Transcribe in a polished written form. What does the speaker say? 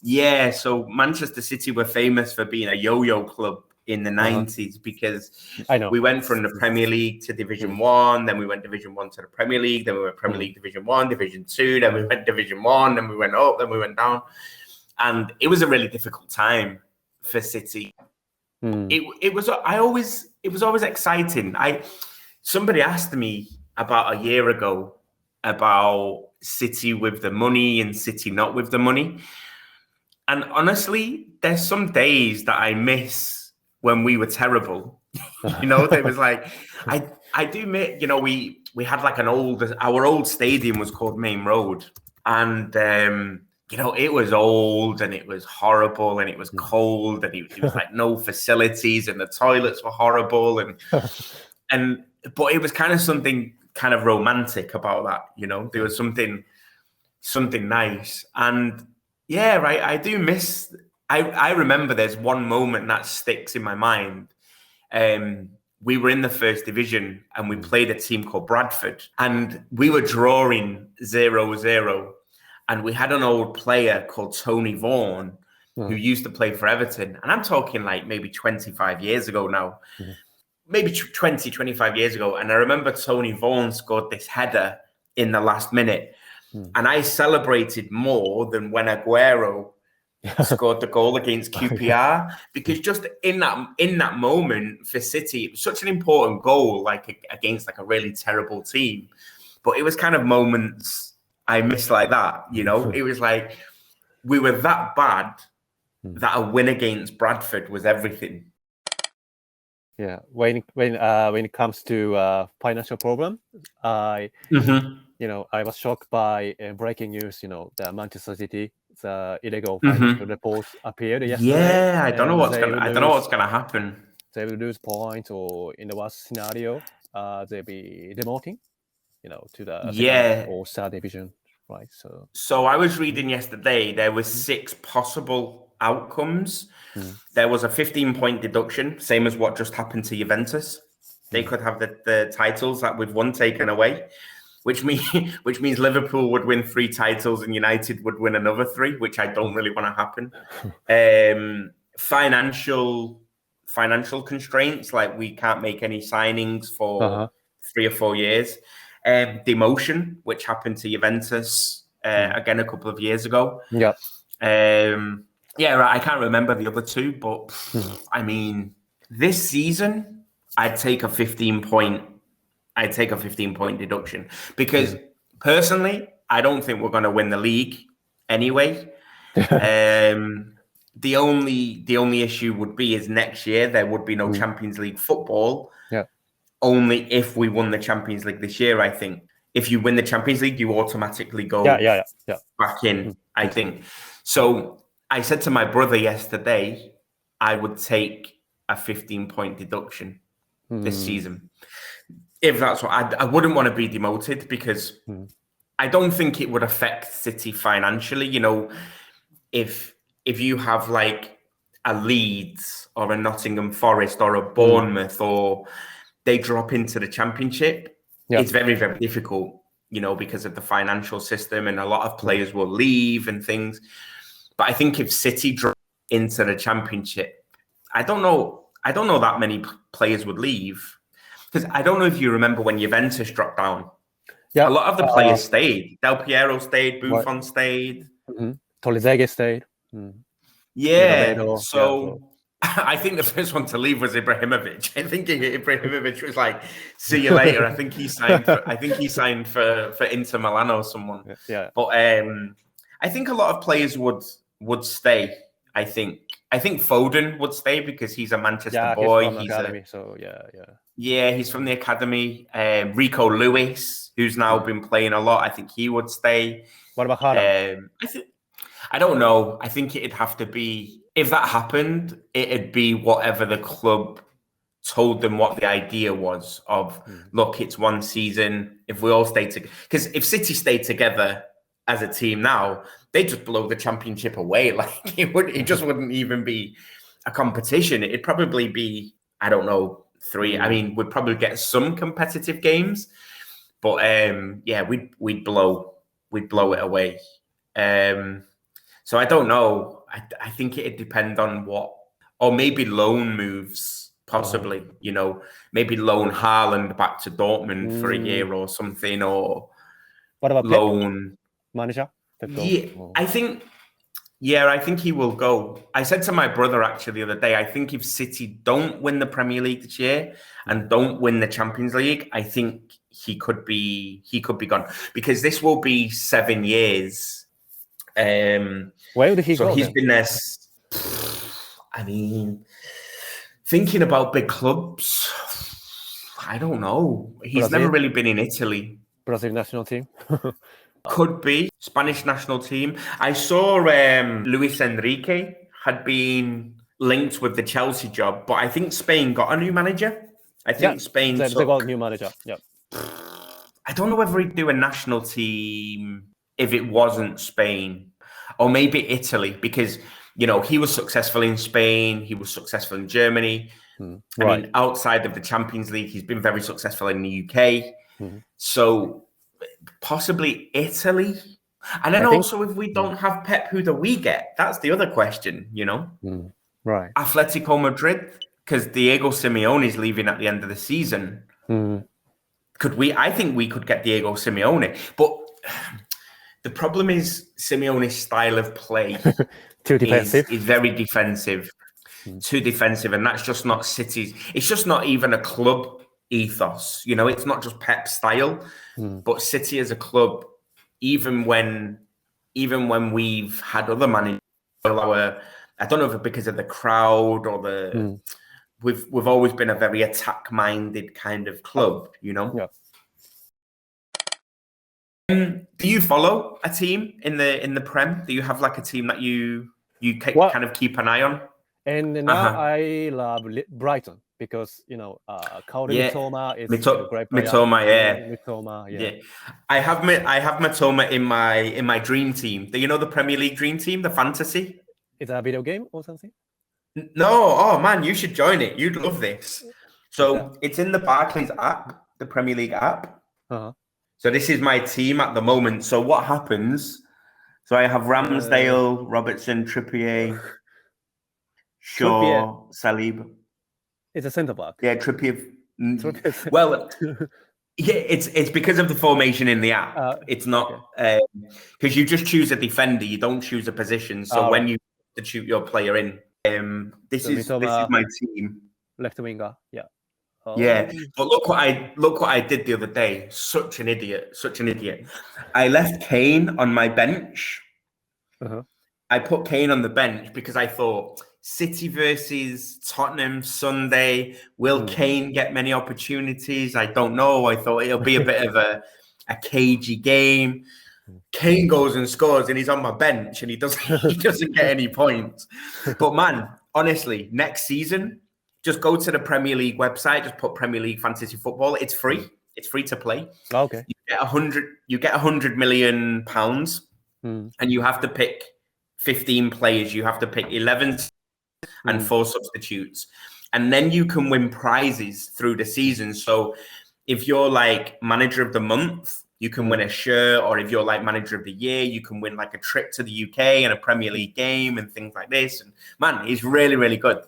Yeah, so Manchester City were famous for being a yo-yo club in the 90s because we went from the Premier League to Division 1, then we went Division 1 to the Premier League, then we went Premier League Division 1, Division 2, then we went Division 1, then we went up, then we went down. And it was a really difficult time for City. It was always exciting. Somebody asked me about a year ago about City with the money and City not with the money. And honestly, there's some days that I miss when we were terrible. There was like, I do admit, we had like our old stadium was called Main Road. And, it was old and it was horrible and it was cold and it was like no facilities and the toilets were horrible. But it was kind of something kind of romantic about that, there was something nice. And yeah, right. I do miss. I remember there's one moment that sticks in my mind. We were in the first division and we played a team called Bradford, and we were drawing 0-0. And we had an old player called Tony Vaughan who used to play for Everton, and I'm talking like maybe 25 years ago now, maybe 20, 25 years ago. And I remember Tony Vaughan scored this header in the last minute. And I celebrated more than when Aguero scored the goal against QPR, because just in that moment for City, it was such an important goal, like against like a really terrible team. But it was kind of moments I miss like that, It was like we were that bad that a win against Bradford was everything. Yeah, when it comes to financial problem, I was shocked by breaking news. The Manchester City, the illegal financial reports appeared yesterday. Yeah, I don't know what's gonna happen. They will lose points, or in the worst scenario, they'll be demoting, to the second or third division, right? So I was reading yesterday there were 6 possible outcomes. There was a 15-point deduction, same as what just happened to Juventus. They could have the titles that we've won taken away, which means Liverpool would win 3 titles and United would win another 3, which I don't really want to happen. Financial constraints, like we can't make any signings for 3 or 4 years. Demotion, which happened to Juventus again a couple of years ago. Yeah, right. I can't remember the other 2, but I mean, this season, I'd take a 15-point deduction, because personally, I don't think we're going to win the league anyway. The only issue would be is next year there would be no Champions League football. Only if we won the Champions League this year, I think. If you win the Champions League, you automatically go back in, I think. So I said to my brother yesterday, I would take a 15-point deduction this season. If that's what I wouldn't want to be demoted, because I don't think it would affect City financially. If you have like a Leeds or a Nottingham Forest or a Bournemouth, or they drop into the Championship, it's very, very difficult, because of the financial system, and a lot of players will leave and things. But I think if City drop into the Championship, I don't know that many players would leave, because I don't know if you remember when Juventus dropped down. A lot of the players stayed. Del Piero stayed. Buffon stayed. Tolizege stayed. Yeah. So I think the first one to leave was Ibrahimovic. I think Ibrahimovic was like, "See you later." I think he signed for Inter Milan or someone. But I think a lot of players would stay. I think Foden would stay because he's a Manchester boy. He's from the academy, he's from the academy. Rico Lewis, who's now been playing a lot, I think he would stay. What about Haaland? I don't know. I think it'd have to be, if that happened, it'd be whatever the club told them what the idea was of, look, it's one season. If we all stay together, because if City stay together as a team now, they just blow the Championship away. Like it just wouldn't even be a competition. It'd probably be, I don't know, 3. I mean, we'd probably get some competitive games, but we'd blow it away. So I don't know. I think it'd depend on what, or maybe loan moves, possibly. You know, maybe loan Haaland back to Dortmund for a year or something, or what about loan Pep? Manager? I think he will go. I said to my brother actually the other day, I think if City don't win the Premier League this year and don't win the Champions League, I think he could be gone, because this will be 7 years. Where would he go? So he's been there. I mean, thinking about big clubs, I don't know. He's never really been in Italy. Brazil national team. Could be Spanish national team. I saw Luis Enrique had been linked with the Chelsea job, but I think Spain got a new manager. I think Spain they got a new manager. Yeah. I don't know whether he'd do a national team if it wasn't Spain, or maybe Italy, because you know he was successful in Spain, he was successful in Germany. I mean, outside of the Champions League, he's been very successful in the UK. So possibly Italy. And then also, if we don't have Pep, who do we get? That's the other question, you know? Right. Atletico Madrid, because Diego Simeone is leaving at the end of the season. Could we? I think we could get Diego Simeone. But the problem is Simeone's style of play too defensive. Is very defensive. Too defensive. And that's just not City's. It's just not even a club ethos. You know, it's not just Pep's style. But City as a club, even when we've had other managers, I don't know if it's because of the crowd or the we've always been a very attack-minded kind of club, you know. Do you follow a team in the Prem? Do you have like a team that you kind of keep an eye on? And now I love Brighton, because you know Mitoma is a great player. Mitoma, yeah. I have Mitoma in my dream team. Do you know the Premier League dream team, the fantasy? Is that a video game or something? No, oh man, you should join it. You'd love this. So it's in the Barclays app, the Premier League app. So this is my team at the moment. So what happens? So I have Ramsdale, Robertson, Trippier, Shaw, Saliba. It's a centre back. Yeah, Trippier. Well, yeah, it's because of the formation in the app. It's not because you just choose a defender. You don't choose a position. So when you shoot your player in, this is my team. Left winger. Yeah. Yeah, but look what I did the other day. Such an idiot. I left Kane on my bench. I put Kane on the bench because I thought City versus Tottenham Sunday. Will Kane get many opportunities? I don't know. I thought it'll be a bit of a cagey game. Kane goes and scores, and he's on my bench, and he doesn't get any points. But man, honestly, next season, just go to the Premier League website. Just put Premier League Fantasy Football. It's free. It's free to play. Okay. You get £100 million, and you have to pick 15 players. You have to pick 11 and 4 substitutes, and then you can win prizes through the season. So if you're like manager of the month, you can win a shirt, or if you're like manager of the year, you can win like a trip to the UK and a Premier League game and things like this. And man, it's really, really good.